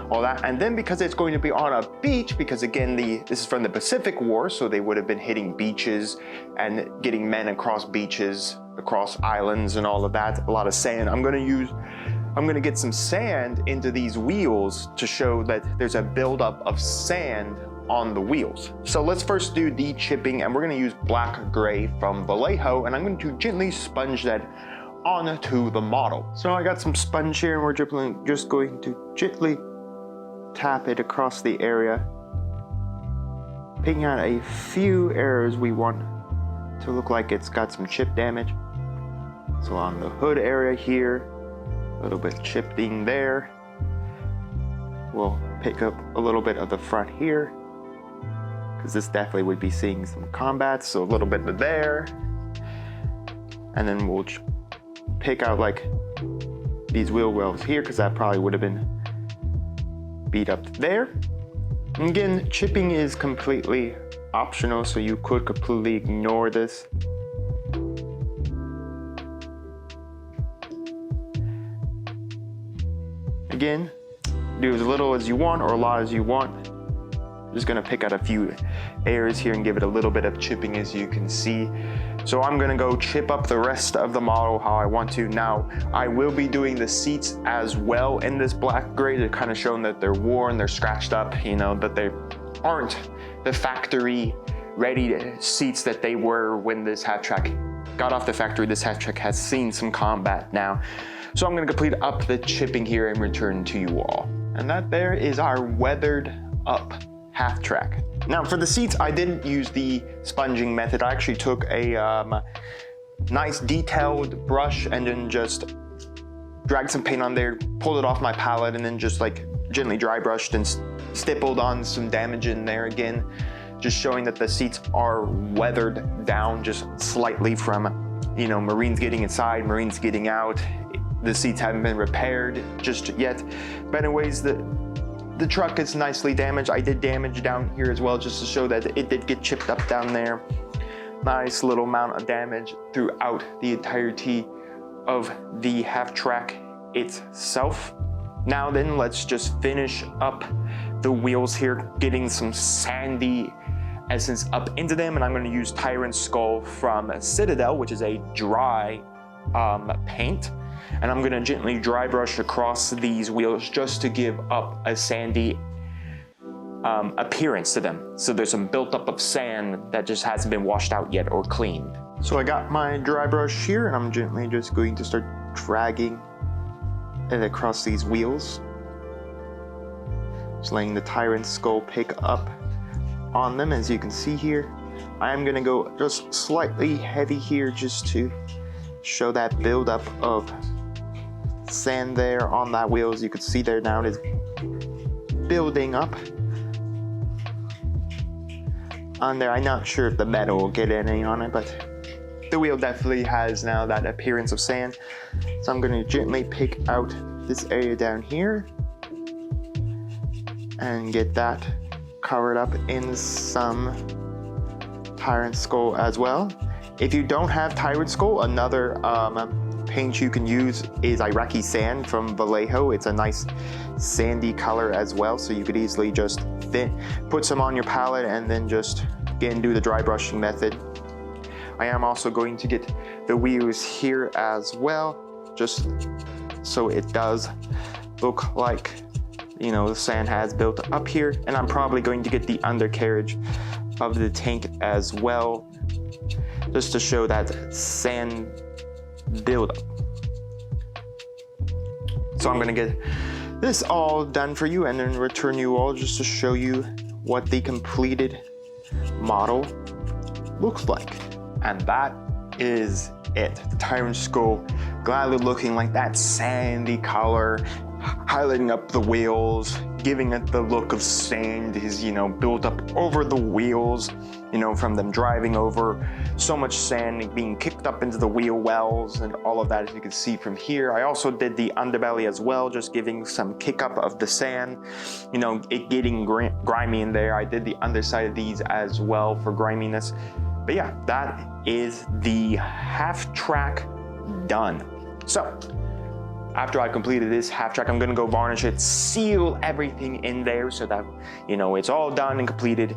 all that. And then because it's going to be on a beach, because again, this is from the Pacific War, so they would have been hitting beaches and getting men across beaches, across islands and all of that, a lot of sand. I'm gonna get some sand into these wheels to show that there's a buildup of sand on the wheels. So let's first do the chipping, and we're gonna use black gray from Vallejo, and I'm going to gently sponge that onto the model. So I got some sponge here, and we're just going to gently tap it across the area, picking out a few areas we want to look like it's got some chip damage. So on the hood area here, a little bit chipping there. We'll pick up a little bit of the front here, because this definitely would be seeing some combat, so a little bit of there. And then we'll pick out like these wheel wells here, because that probably would have been beat up there. And again, chipping is completely optional, so you could completely ignore this. Again, do as little as you want or a lot as you want. Just gonna pick out a few areas here and give it a little bit of chipping, as you can see. So I'm gonna go chip up the rest of the model how I want to. Now, I will be doing the seats as well in this black gray to kind of show that they're worn, they're scratched up, you know, that they aren't the factory ready seats that they were when this half-track got off the factory. This half-track has seen some combat now. So I'm gonna complete up the chipping here and return to you all. And that there is our weathered up half-track. Now for the seats, I didn't use the sponging method. I actually took a nice detailed brush and then just dragged some paint on there, pulled it off my palette, and then just like gently dry brushed and stippled on some damage in there again, just showing that the seats are weathered down just slightly from, you know, Marines getting inside, Marines getting out. The seats haven't been repaired just yet. But anyways, the truck is nicely damaged. I did damage down here as well, just to show that it did get chipped up down there. Nice little amount of damage throughout the entirety of the half-track itself. Now then, let's just finish up the wheels here, getting some sandy essence up into them. And I'm gonna use Tyrant Skull from Citadel, which is a dry paint. And I'm gonna gently dry brush across these wheels just to give up a sandy appearance to them. So there's some built up of sand that just hasn't been washed out yet or cleaned. So I got my dry brush here, and I'm gently just going to start dragging it across these wheels. Just letting the Tyrant Skull pick up on them, as you can see here. I am gonna go just slightly heavy here just to show that buildup of sand there on that wheel. As you can see there now, it is building up on there. I'm not sure if the metal will get any on it, but the wheel definitely has now that appearance of sand. So I'm going to gently pick out this area down here and get that covered up in some tyrant skull as well. If you don't have tyrant skull, another paint you can use is Iraqi sand from Vallejo. It's a nice sandy color as well, so you could easily just put some on your palette and then just again do the dry brushing method. I am also going to get the wheels here as well, just so it does look like, you know, the sand has built up here. And I'm probably going to get the undercarriage of the tank as well, just to show that sand buildup. So I'm gonna get this all done for you and then return you all just to show you what the completed model looks like. And that is it. The tyrant skull gladly looking like that sandy color, highlighting up the wheels, giving it the look of sand is, you know, built up over the wheels, you know, from them driving over so much sand being kicked up into the wheel wells and all of that, as you can see from here. I also did the underbelly as well, just giving some kick up of the sand, you know, it getting grimy in there. I did the underside of these as well for griminess. But yeah, that is the half-track done. So after I completed this half-track, I'm gonna go varnish it, seal everything in there so that, you know, it's all done and completed.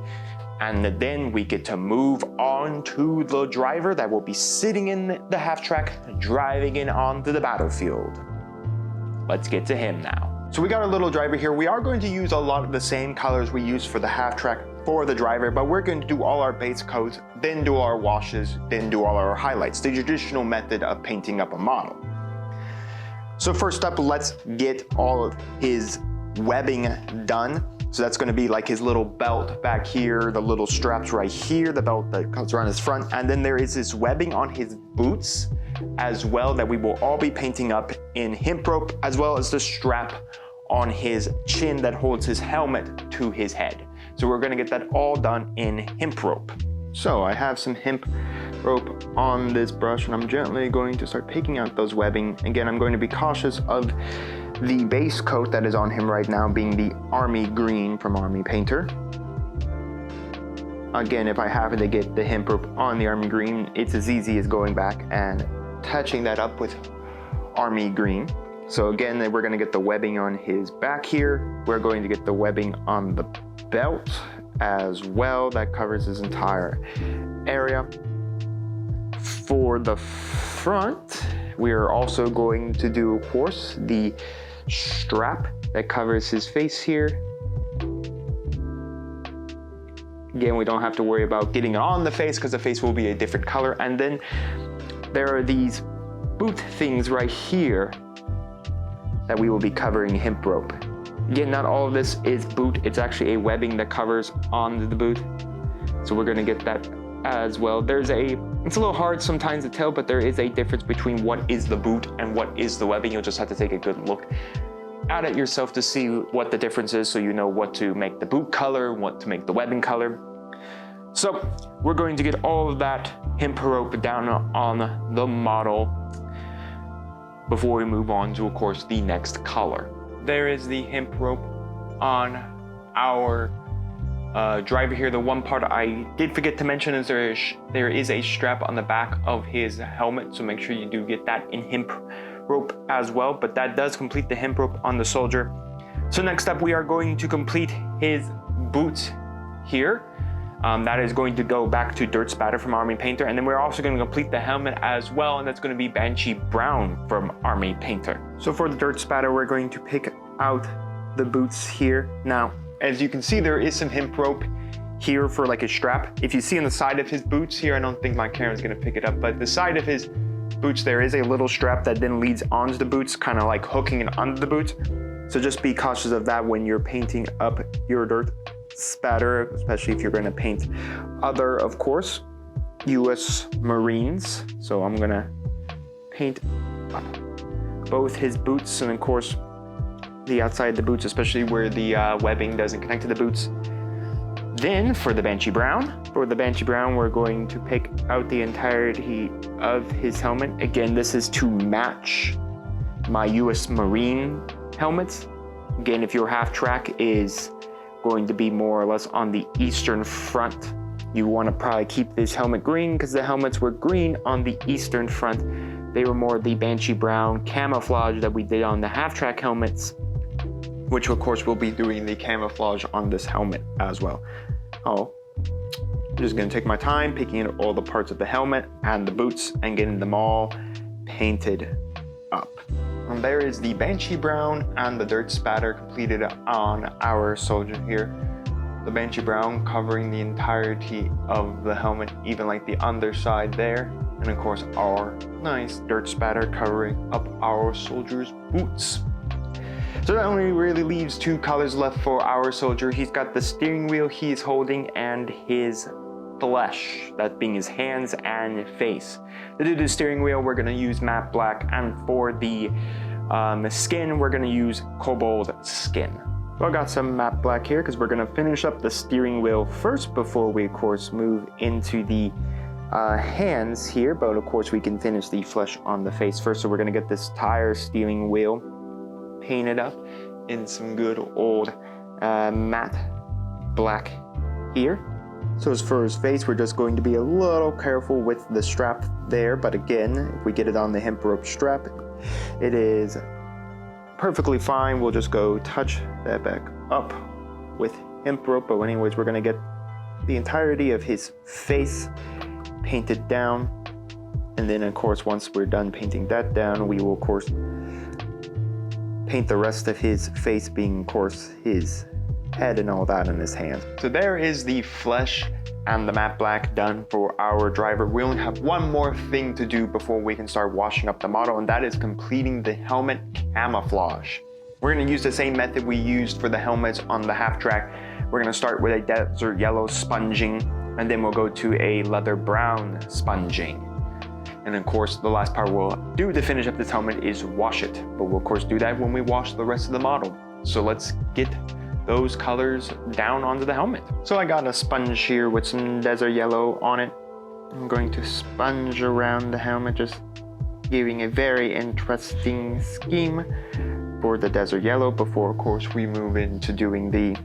And then we get to move on to the driver that will be sitting in the half-track, driving in onto the battlefield. Let's get to him now. So we got our little driver here. We are going to use a lot of the same colors we used for the half-track for the driver, but we're going to do all our base coats, then do our washes, then do all our highlights, the traditional method of painting up a model. So first up, let's get all of his webbing done. So that's going to be like his little belt back here, the little straps right here, the belt that comes around his front, and then there is this webbing on his boots as well that we will all be painting up in hemp rope, as well as the strap on his chin that holds his helmet to his head. So we're going to get that all done in hemp rope. So I have some hemp rope on this brush and I'm gently going to start picking out those webbing. Again, I'm going to be cautious of the base coat that is on him right now being the army green from Army Painter. Again, if I happen to get the hemp rope on the army green, it's as easy as going back and touching that up with army green. So again, we're going to get the webbing on his back here. We're going to get the webbing on the belt as well. That covers his entire area. For the front, we are also going to do, of course, the strap that covers his face here. Again, we don't have to worry about getting it on the face because the face will be a different color. And then there are these boot things right here that we will be covering hemp rope. Again, not all of this is boot. It's actually a webbing that covers on the boot. So we're gonna get that as well. It's a little hard sometimes to tell, but there is a difference between what is the boot and what is the webbing. You'll just have to take a good look at it yourself to see what the difference is, so you know what to make the boot color, what to make the webbing color. So we're going to get all of that hemp rope down on the model before we move on to, of course, the next color. There is the hemp rope on our driver here. The one part I did forget to mention is there is a strap on the back of his helmet, so make sure you do get that in hemp rope as well, but that does complete the hemp rope on the soldier. So next up, we are going to complete his boots here. That is going to go back to Dirt Spatter from Army Painter, and then we're also going to complete the helmet as well, and that's going to be Banshee Brown from Army Painter. So for the Dirt Spatter, we're going to pick out the boots here. Now, as you can see, there is some hemp rope here for like a strap. If you see on the side of his boots here, I don't think my camera is going to pick it up, but the side of his boots, there is a little strap that then leads onto the boots, kind of like hooking it onto the boots. So just be cautious of that when you're painting up your Dirt Spatter, especially if you're going to paint other, of course, US Marines. So I'm going to paint up both his boots, and of course the outside of the boots, especially where the webbing doesn't connect to the boots. Then for the Banshee Brown, we're going to pick out the entirety of his helmet. Again, this is to match my US Marine helmets. Again, if your half-track is going to be more or less on the eastern front, you want to probably keep this helmet green because the helmets were green on the eastern front. They were more the Banshee Brown camouflage that we did on the half-track helmets, which of course we'll be doing the camouflage on this helmet as well. I'm just going to take my time picking out all the parts of the helmet and the boots and getting them all painted up. And there is the Banshee Brown and the dirt spatter completed on our soldier here. The Banshee Brown covering the entirety of the helmet, even like the underside there. And of course our nice dirt spatter covering up our soldier's boots. So that only really leaves two colors left for our soldier. He's got the steering wheel he is holding and his flesh, that being his hands and face. To do the steering wheel, we're going to use matte black, and for the skin, we're going to use cobalt skin. So I got some matte black here because we're going to finish up the steering wheel first before we of course move into the hands here, but of course we can finish the flesh on the face first. So we're going to get this tire steering wheel painted up in some good old matte black here. So as for his face, we're just going to be a little careful with the strap there, but again, if we get it on the hemp rope strap, it is perfectly fine. We'll just go touch that back up with hemp rope. But anyways, we're going to get the entirety of his face painted down, and then of course once we're done painting that down, we will of course paint the rest of his face, being of course his head and all that in his hands. So there is the flesh and the matte black done for our driver. We only have one more thing to do before we can start washing up the model, and that is completing the helmet camouflage. We're going to use the same method we used for the helmets on the half-track. We're going to start with a desert yellow sponging, and then we'll go to a leather brown sponging. And of course, the last part we'll do to finish up this helmet is wash it. But we'll of course do that when we wash the rest of the model. So let's get those colors down onto the helmet. So I got a sponge here with some desert yellow on it. I'm going to sponge around the helmet, just giving a very interesting scheme for the desert yellow before of course we move into doing the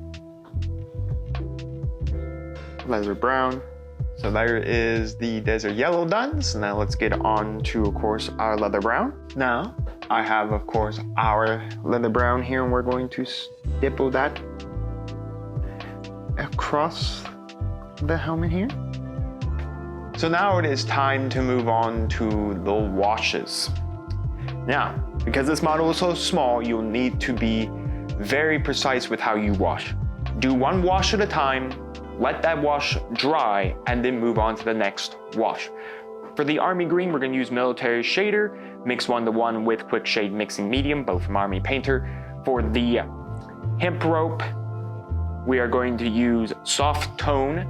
leather brown. So there is the desert yellow done. So now let's get on to of course our leather brown. Now I have of course our leather brown here, and we're going to stipple that across the helmet here. So now it is time to move on to the washes. Now, because this model is so small, you'll need to be very precise with how you wash. Do one wash at a time, let that wash dry, and then move on to the next wash. For the Army Green, we're going to use Military Shader, mix 1:1 with Quick Shade Mixing Medium, both from Army Painter. For the Hemp Rope, we are going to use Soft Tone,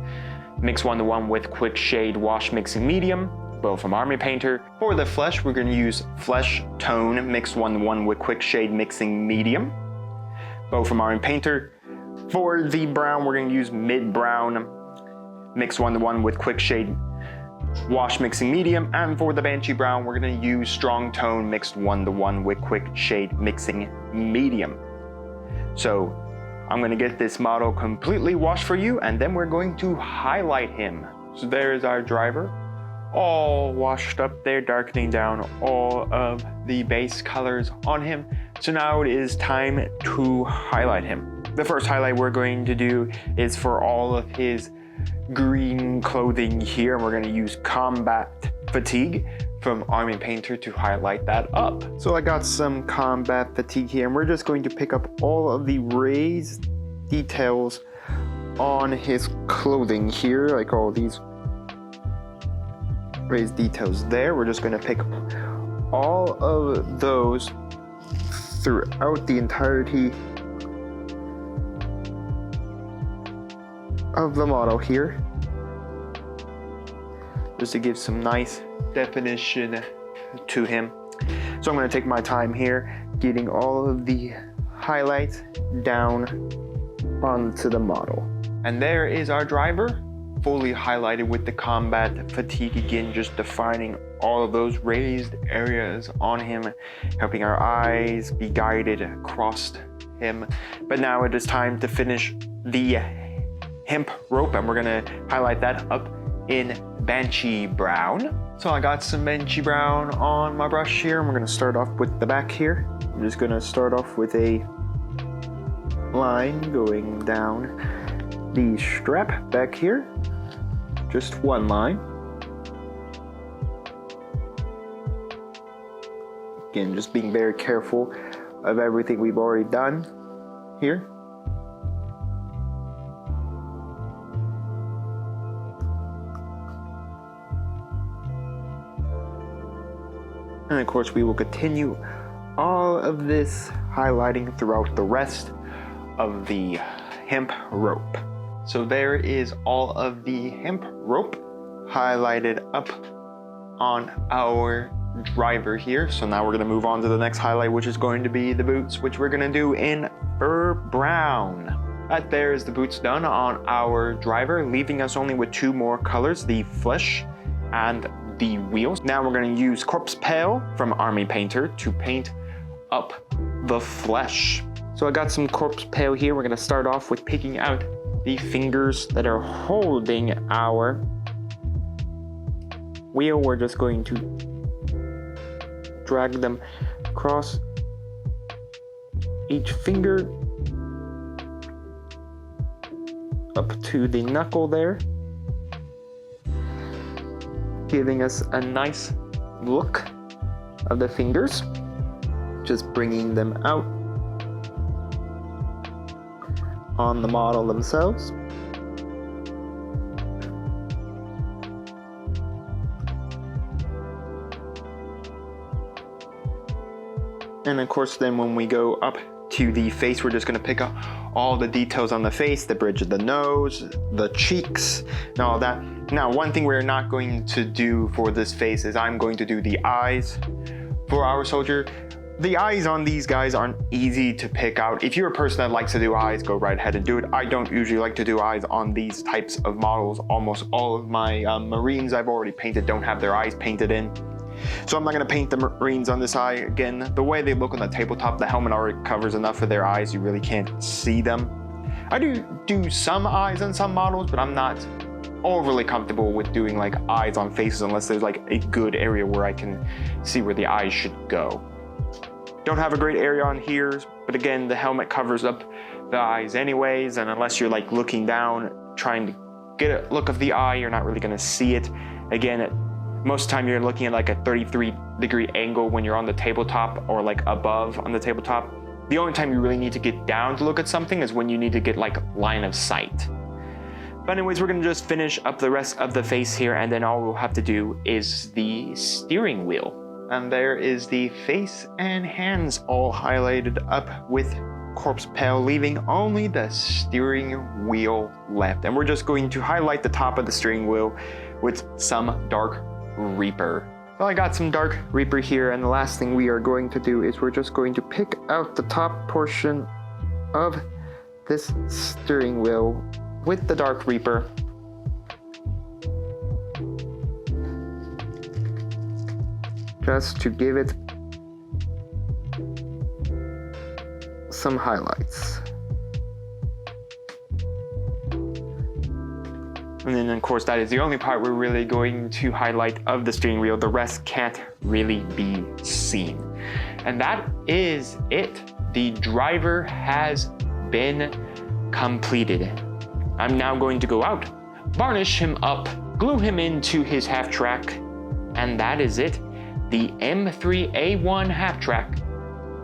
mix 1:1 with Quick Shade Wash Mixing Medium, both from Army Painter. For the Flesh, we're going to use Flesh Tone, mix 1:1 with Quick Shade Mixing Medium, both from Army Painter. For the brown, we're going to use Mid Brown, mix 1:1 with Quick Shade Wash Mixing Medium. And for the Banshee Brown, we're going to use Strong Tone, mixed 1:1 with Quick Shade Mixing Medium. So I'm going to get this model completely washed for you, and then we're going to highlight him. So there is our driver, all washed up there, darkening down all of the base colors on him. So now it is time to highlight him. The first highlight we're going to do is for all of his green clothing here, and we're going to use Combat Fatigue from Army Painter to highlight that up. So I got some Combat Fatigue here, and we're just going to pick up all of the raised details on his clothing here, like all these raised details there. We're just going to pick all of those throughout the entirety of the model here, just to give some nice definition to him. So I'm going to take my time here getting all of the highlight down onto the model. And there is our driver, fully highlighted with the combat fatigue, again just defining all of those raised areas on him, helping our eyes be guided across him. But now it is time to finish the hemp rope, and we're gonna highlight that up in Banshee Brown. So I got some Banshee Brown on my brush here, and we're gonna start off with the back here. I'm just gonna start off with a line going down the strap back here. Just one line. Again, just being very careful of everything we've already done here. And of course, we will continue all of this highlighting throughout the rest of the hemp rope. So there is all of the hemp rope highlighted up on our driver here. So now we're gonna move on to the next highlight, which is going to be the boots, which we're gonna do in fur brown. That there is the boots done on our driver, leaving us only with two more colors, the flesh and the wheels. Now we're gonna use Corpse Pale from Army Painter to paint up the flesh. So I got some Corpse Pale here. We're gonna start off with picking out the fingers that are holding our wheel. We're just going to drag them across each finger up to the knuckle there, giving us a nice look of the fingers. Just bringing them out on the model themselves. And of course, then when we go up to the face, we're just gonna pick up all the details on the face, the bridge of the nose, the cheeks, and all that. Now, one thing we're not going to do for this face is I'm going to do the eyes for our soldier. The eyes on these guys aren't easy to pick out. If you're a person that likes to do eyes, go right ahead and do it. I don't usually like to do eyes on these types of models. Almost all of my Marines I've already painted don't have their eyes painted in. So I'm not gonna paint the Marines on this eye. Again, the way they look on the tabletop, the helmet already covers enough of their eyes, you really can't see them. I do some eyes on some models, but I'm not overly comfortable with doing like eyes on faces unless there's like a good area where I can see where the eyes should go. Don't have a great area on here, but again, the helmet covers up the eyes anyways, and unless you're like looking down, trying to get a look of the eye, you're not really gonna see it. Again, most of the time you're looking at like a 33-degree angle when you're on the tabletop or like above on the tabletop. The only time you really need to get down to look at something is when you need to get like line of sight. But anyways, we're gonna just finish up the rest of the face here, and then all we'll have to do is the steering wheel. And there is the face and hands all highlighted up with Corpse Pale, leaving only the steering wheel left. And we're just going to highlight the top of the steering wheel with some Dark Reaper. So I got some Dark Reaper here, and the last thing we are going to do is we're just going to pick out the top portion of this steering wheel with the Dark Reaper. Just to give it some highlights. And then of course that is the only part we're really going to highlight of the steering wheel. The rest can't really be seen. And that is it. The driver has been completed. I'm now going to go out, varnish him up, glue him into his half-track, and that is it. The M3A1 Half-Track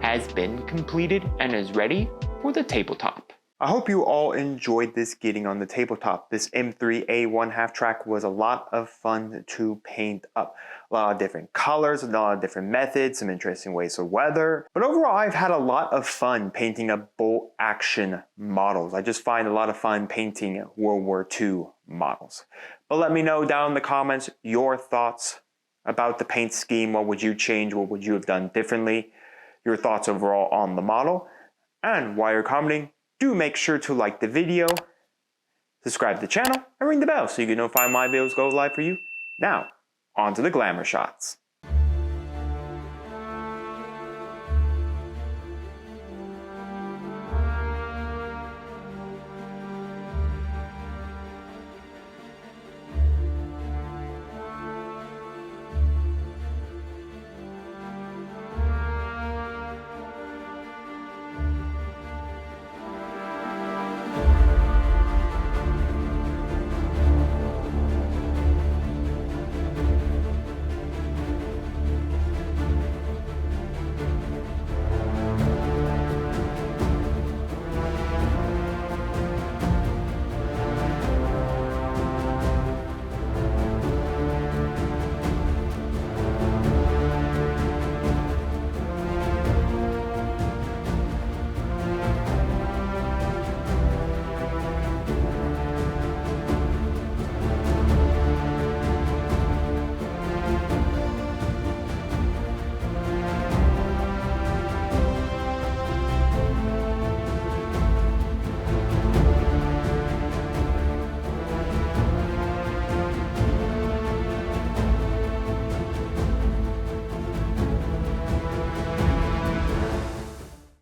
has been completed and is ready for the tabletop. I hope you all enjoyed this getting on the tabletop. This M3A1 Half-Track was a lot of fun to paint up. A lot of different colors, a lot of different methods, some interesting ways of weather. But overall, I've had a lot of fun painting up bolt action models. I just find a lot of fun painting World War II models. But let me know down in the comments your thoughts about the paint scheme. What would you change? What would you have done differently? Your thoughts overall on the model. And while you're commenting, do make sure to like the video, subscribe to the channel, and ring the bell so you get notified when my videos go live for you. Now, on to the glamour shots.